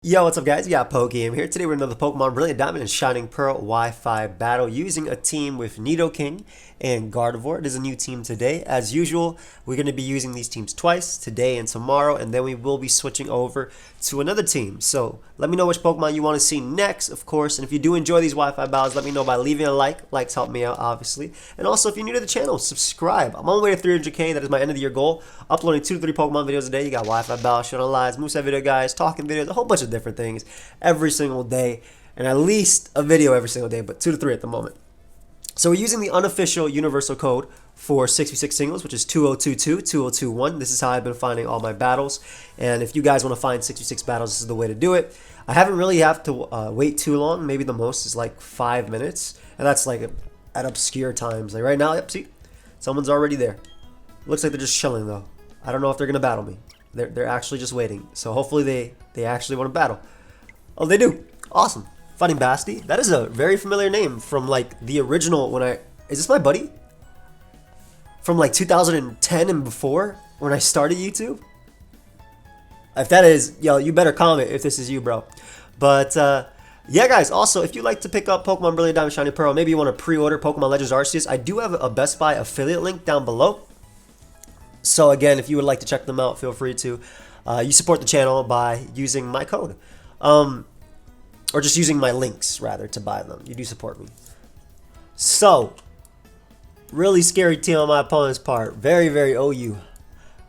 Yo, what's up guys? We got pokeaim here. Today we're in another Pokemon Brilliant Diamond and Shining Pearl Wi-Fi battle using a team with Nidoking and Gardevoir. It is a new team today. As usual, we're going to be using these teams twice, today and tomorrow, and then we will be switching over to another team. So let me know which Pokemon you want to see next, of course, and if you do enjoy these Wi-Fi battles, let me know by leaving a like. Likes help me out, obviously. And also, if you're new to the channel, subscribe. I'm on the way to 300k. That is my end of the year goal. Uploading 2 to 3 Pokemon videos a day. You got Wi-Fi battles, showing lives, moveset video guys, talking videos, a whole bunch of different things every single day, and at least a video every single day, but 2 to 3 at the moment. So we're using the unofficial universal code for 6v6 singles, which is 2022 2021. This is how I've been finding all my battles, and if you guys want to find 6v6 battles, this is the way to do it. I haven't really have to wait too long. Maybe the most is like 5 minutes, and that's like at obscure times. Like right now, yep, see, someone's already there. Looks like they're just chilling though. I don't know if they're gonna battle me. They're actually just waiting. So hopefully they actually want to battle. Oh, they do. Awesome. Fighting Basti. That is a very familiar name from like the original when is this my buddy? From like 2010 and before when I started YouTube? If that is, yo, you better comment if this is you, bro. But yeah, guys, also, if you'd like to pick up Pokemon Brilliant Diamond Shiny Pearl, maybe you want to pre-order Pokemon Legends Arceus, I do have a Best Buy affiliate link down below. So again, if you would like to check them out, feel free to. You support the channel by using my code. Or just using my links, rather, to buy them. You do support me. So, really scary team on my opponent's part. Very, very OU.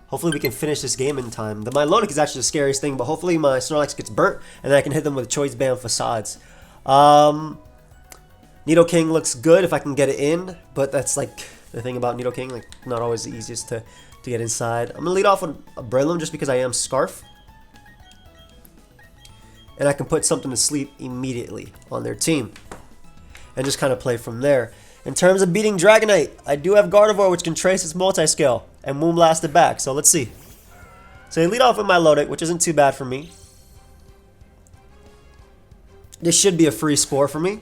Hopefully we can finish this game in time. The Milotic is actually the scariest thing, but hopefully my Snorlax gets burnt, and then I can hit them with Choice Band Facades. Nidoking looks good if I can get it in, but that's like the thing about Nidoking, like not always the easiest to get inside. I'm going to lead off with a Breloom just because I am Scarf. And I can put something to sleep immediately on their team. And just kind of play from there. In terms of beating Dragonite, I do have Gardevoir, which can trace its multi-scale and Moonblast it back. So let's see. So they lead off with my Milotic, which isn't too bad for me. This should be a free Spore for me.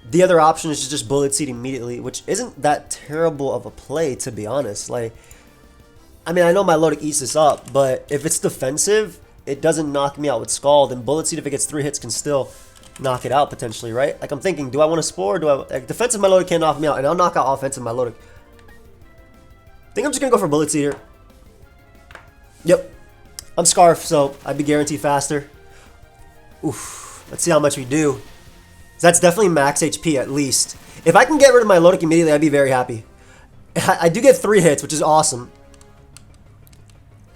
The other option is to just Bullet Seed immediately, which isn't that terrible of a play, to be honest. Like, I mean, I know my Milotic eats this up, but if it's defensive, it doesn't knock me out with Scald, and Bullet Seed, if it gets 3 hits, can still knock it out potentially, right? Like, I'm thinking, do I want to Spore? Like, defensive Milotic can't knock me out, and I'll knock out offensive Milotic. I think I'm just going to go for Bullet Seed here. Yep. I'm Scarf, so I'd be guaranteed faster. Oof. Let's see how much we do. That's definitely max HP at least. If I can get rid of my Milotic immediately, I'd be very happy. I do get 3 hits, which is awesome.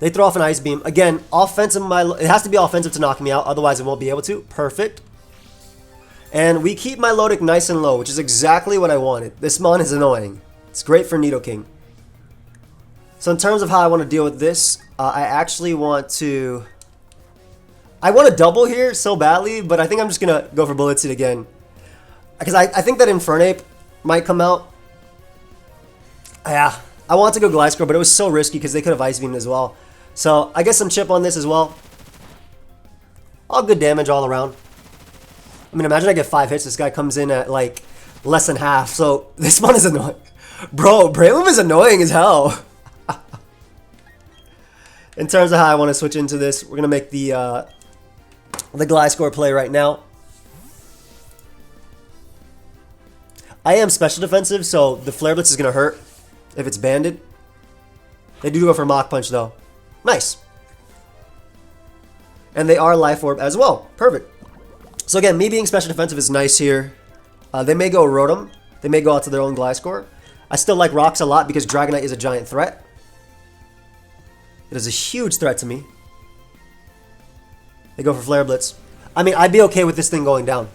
They throw off an Ice Beam. Again, offensive. It has to be offensive to knock me out, otherwise it won't be able to. Perfect. And we keep my Milotic nice and low, which is exactly what I wanted. This mon is annoying. It's great for Nidoking. So in terms of how I want to deal with this, I actually want to... I want to double here so badly, but I think I'm just going to go for Bullet Seed again. Because I think that Infernape might come out. Yeah, I want to go Gliscor, but it was so risky because they could have Ice Beamed as well. So I get some chip on this as well. All good damage all around. I mean, imagine I get 5 hits. This guy comes in at like less than half. So this one is annoying. Bro, Breloom is annoying as hell. In terms of how I want to switch into this, we're going to make the Gliscor play right now. I am special defensive, so the Flare Blitz is going to hurt if it's banded. They do go for Mach Punch, though. Nice. And they are Life Orb as well. Perfect. So again, me being special defensive is nice here. They may go Rotom. They may go out to their own Gliscor. I still like Rocks a lot because Dragonite is a giant threat. It is a huge threat to me. They go for Flare Blitz. I mean, I'd be okay with this thing going down.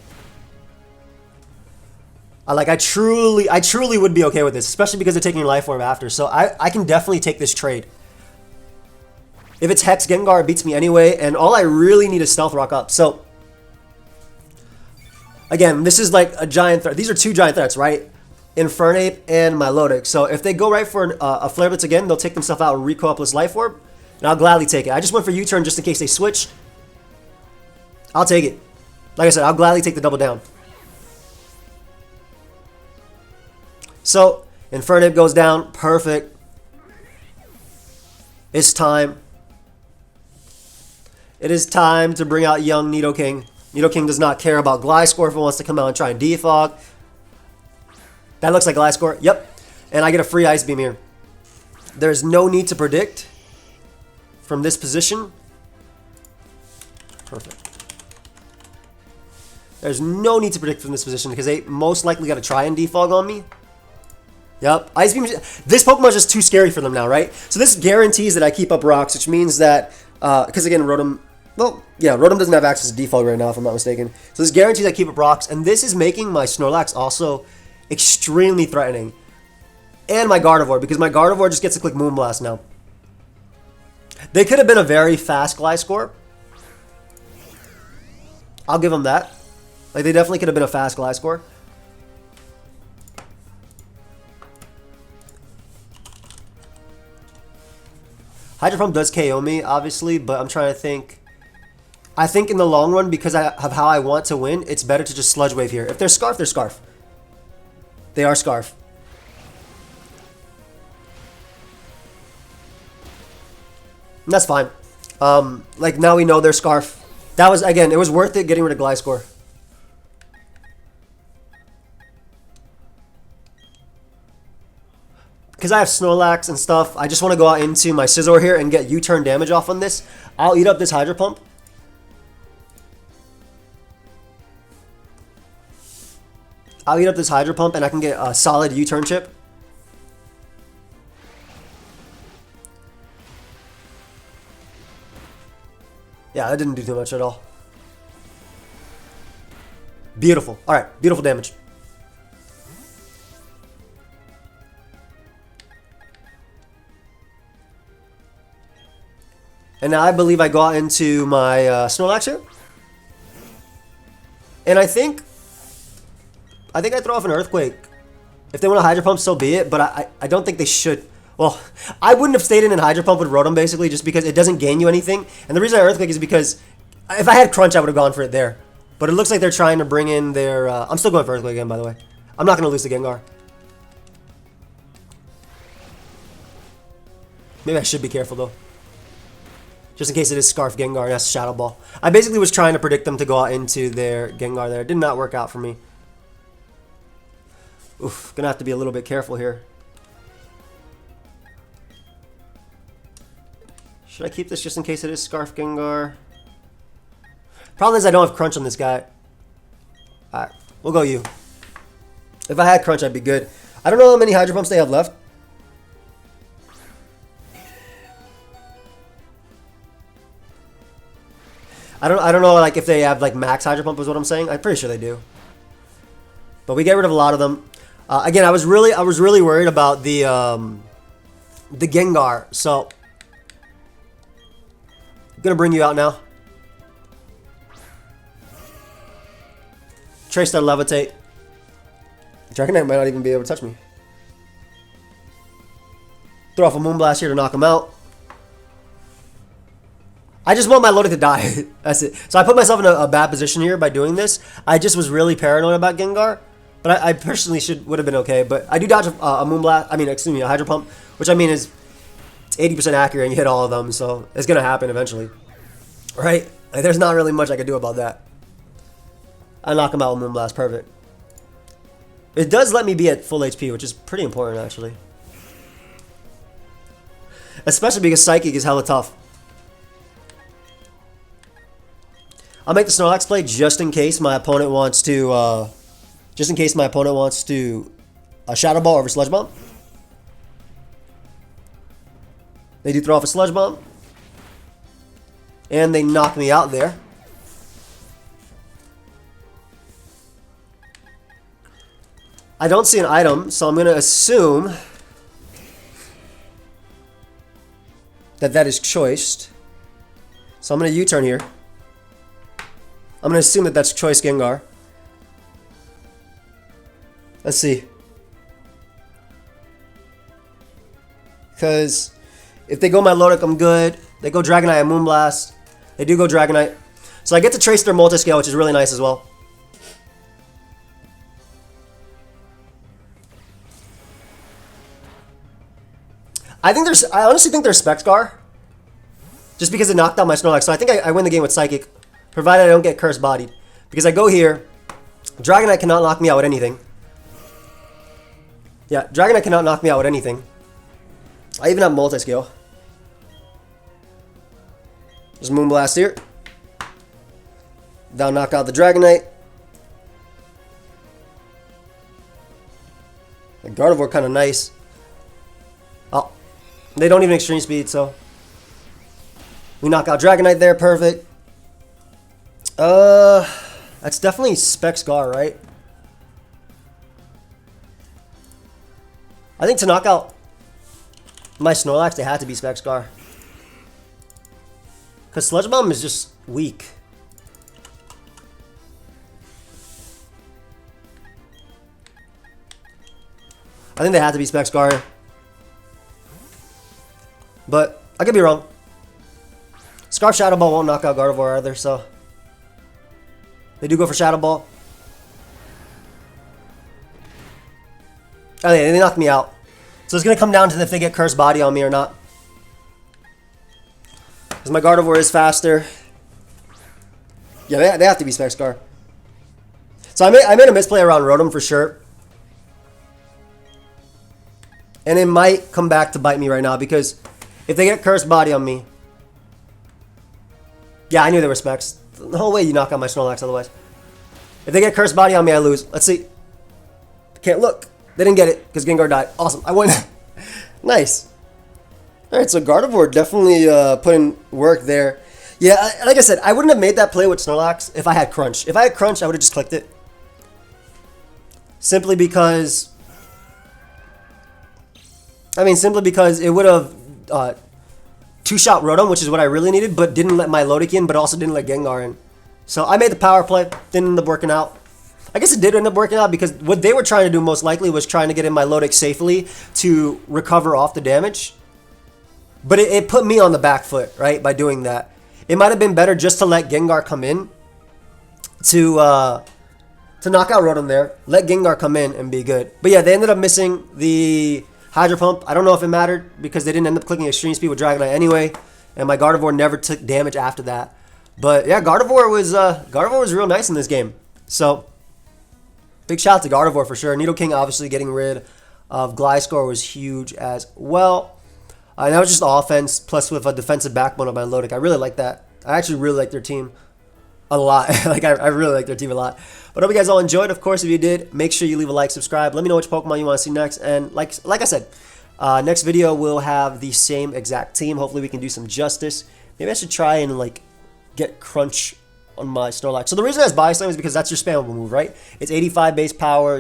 I truly would be okay with this, especially because they're taking Life Orb after. So I can definitely take this trade. If it's Hex, Gengar beats me anyway, and all I really need is Stealth Rock up. So, again, this is like a giant threat. These are 2 giant threats, right? Infernape and Milotic. So if they go right for a Flare Blitz again, they'll take themselves out and Rico up this Life Orb, and I'll gladly take it. I just went for U-turn just in case they switch. I'll take it. Like I said, I'll gladly take the double down. So, Infernape goes down. Perfect. It's time. It is time to bring out young Nidoking. Nidoking does not care about Gliscor if it wants to come out and try and defog. That looks like Gliscor. Yep. And I get a free Ice Beam here. There's no need to predict from this position. Perfect. There's no need to predict from this position because they most likely got to try and defog on me. Yep. Ice Beam. This Pokemon is just too scary for them now, right? So this guarantees that I keep up rocks, which means that, because again, Rotom, well, yeah, Rotom doesn't have access to defog right now, if I'm not mistaken. So this guarantees I keep up rocks, and this is making my Snorlax also extremely threatening. And my Gardevoir, because my Gardevoir just gets to click Moonblast now. They could have been a very fast Gliscor. I'll give them that. Like, they definitely could have been a fast Gliscor. Hydro Pump does KO me, obviously, but I'm trying to think. I think in the long run, because of how I want to win, it's better to just Sludge Wave here. If they're Scarf, they're Scarf. They are Scarf. And that's fine. Like, now we know they're Scarf. That was, again, it was worth it getting rid of Gliscor. Because I have Snorlax and stuff, I just want to go out into my Scizor here and get U-turn damage off on this. I'll eat up this Hydro Pump. I'll eat up this Hydro Pump and I can get a solid U-turn chip. Yeah, that didn't do too much at all. Beautiful. Alright, beautiful damage. And now I believe I go out into my Snorlax here. And I think I throw off an Earthquake. If they want a Hydro Pump, so be it. But I don't think they should. Well, I wouldn't have stayed in Hydro Pump with Rotom, basically, just because it doesn't gain you anything. And the reason I Earthquake is because if I had Crunch, I would have gone for it there. But it looks like they're trying to bring in their... I'm still going for Earthquake again, by the way. I'm not going to lose the Gengar. Maybe I should be careful, though. Just in case it is Scarf Gengar and that's Shadow Ball. I basically was trying to predict them to go out into their Gengar there. It did not work out for me. Oof, gonna have to be a little bit careful here. Should I keep this just in case it is Scarf Gengar? Problem is I don't have Crunch on this guy. Alright, we'll go you. If I had Crunch, I'd be good. I don't know how many Hydro Pumps they have left. I don't know like if they have like max Hydro Pump is what I'm saying. I'm pretty sure they do. But we get rid of a lot of them. Again, I was really worried about the Gengar. So I'm gonna bring you out now. Trace that Levitate. Dragonite might not even be able to touch me. Throw off a Moonblast here to knock him out. I just want my Lodi to die. That's it. So I put myself in a bad position here by doing this. I just was really paranoid about Gengar. But I personally would have been okay. But I do dodge a Moonblast. I mean, excuse me, a Hydro Pump. Which I mean is it's 80% accurate and you hit all of them. So it's going to happen eventually. Right? Like, there's not really much I could do about that. I knock him out with Moonblast. Perfect. It does let me be at full HP, which is pretty important actually. Especially because Psychic is hella tough. I'll make the Snorlax play just in case my opponent wants to, Shadow Ball over Sludge Bomb. They do throw off a Sludge Bomb. And they knock me out there. I don't see an item, so I'm going to assume that is choiced. So I'm going to U-turn here. I'm going to assume that that's Choice Gengar. Let's see. Because if they go my Lodic, I'm good. They go Dragonite and Moonblast. They do go Dragonite. So I get to trace their Multiscale, which is really nice as well. I honestly think they're Specscar. just because it knocked out my Snorlax. So I think I win the game with Psychic, provided I don't get Curse Bodied. Because I go here, Dragonite cannot knock me out with anything. Yeah, Dragonite cannot knock me out with anything. I even have Multi-Scale. Just Moonblast here. Down knock out the Dragonite. The Gardevoir kind of nice. Oh, they don't even Extreme Speed, so we knock out Dragonite there, perfect. That's definitely Spec Scar, right? I think to knock out my Snorlax, they had to be Spec Scar. Because Sludge Bomb is just weak. I think they had to be Spec Scar. But I could be wrong. Scarf Shadow Ball won't knock out Gardevoir either, so they do go for Shadow Ball. Oh, they knocked me out. So it's going to come down to if they get Cursed Body on me or not. Because my Gardevoir is faster. Yeah, they have to be Spec Scar. So I made a misplay around Rotom for sure. And it might come back to bite me right now because if they get Cursed Body on me. Yeah, I knew they were Specs. The whole way you knock out my Snorlax otherwise. If they get Cursed Body on me, I lose. Let's see. Can't look. They didn't get it because Gengar died. Awesome. I won. Nice. Alright, so Gardevoir definitely put in work there. Yeah, like I said, I wouldn't have made that play with Snorlax if I had Crunch. If I had Crunch, I would have just clicked it. Simply because it would have two-shot Rotom, which is what I really needed, but didn't let my Milotic in, but also didn't let Gengar in. So I made the power play, didn't end up working out. I guess it did end up working out because what they were trying to do most likely was trying to get in my Milotic safely to recover off the damage. But it put me on the back foot, right, by doing that. It might have been better just to let Gengar come in to knock out Rotom there. Let Gengar come in and be good. But yeah, they ended up missing the Hydro Pump. I don't know if it mattered because they didn't end up clicking Extreme Speed with Dragonite anyway. And my Gardevoir never took damage after that. But yeah, Gardevoir was real nice in this game. So big shout out to Gardevoir for sure. Nidoking obviously getting rid of Gliscor was huge as well. And that was just offense plus with a defensive backbone of my Milotic. I really like that. I actually really like their team a lot. I really like their team a lot. But I hope you guys all enjoyed. Of course, if you did, make sure you leave a like, subscribe. Let me know which Pokemon you want to see next. And like I said, next video we'll have the same exact team. Hopefully we can do some justice. Maybe I should try and get Crunch on my Snorlax. So the reason it has Body Slam is because that's your spammable move, right? It's 85 base power.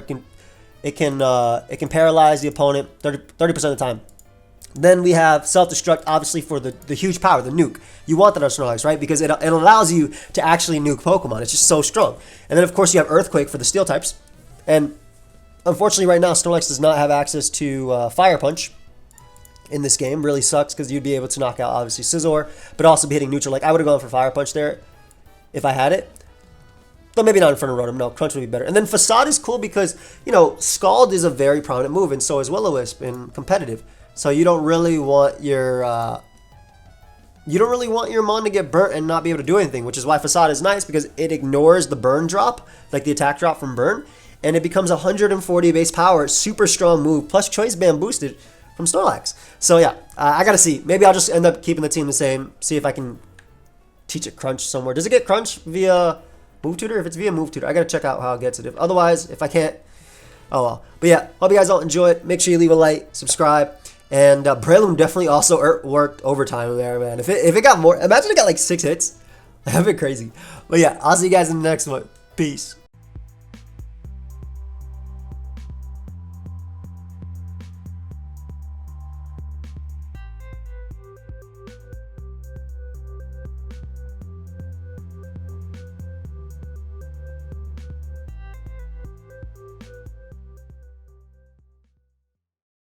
It can paralyze the opponent 30% of the time. Then we have Self-Destruct, obviously, for the huge power, the nuke. You want that on Snorlax, right? Because it allows you to actually nuke Pokemon. It's just so strong. And then, of course, you have Earthquake for the Steel types. And unfortunately, right now, Snorlax does not have access to Fire Punch in this game. Really sucks because you'd be able to knock out, obviously, Scizor, but also be hitting neutral. I would have gone for Fire Punch there if I had it. But maybe not in front of Rotom. No, Crunch would be better. And then Facade is cool because, Scald is a very prominent move, and so is Will-O-Wisp in competitive. So you don't really want your Mon to get burnt and not be able to do anything, which is why Facade is nice because it ignores the burn drop, like the attack drop from burn, and it becomes 140 base power, super strong move, plus Choice Band boosted from Snorlax. So yeah, I gotta see. Maybe I'll just end up keeping the team the same, see if I can teach it Crunch somewhere. Does it get Crunch via Move Tutor? If it's via Move Tutor, I gotta check out how it gets it. Otherwise, if I can't, oh well. But yeah, hope you guys all enjoy it. Make sure you leave a like, subscribe. And Breloom definitely also worked overtime there, man. If it got more, imagine it got 6 hits. That'd be crazy. But yeah, I'll see you guys in the next one. Peace.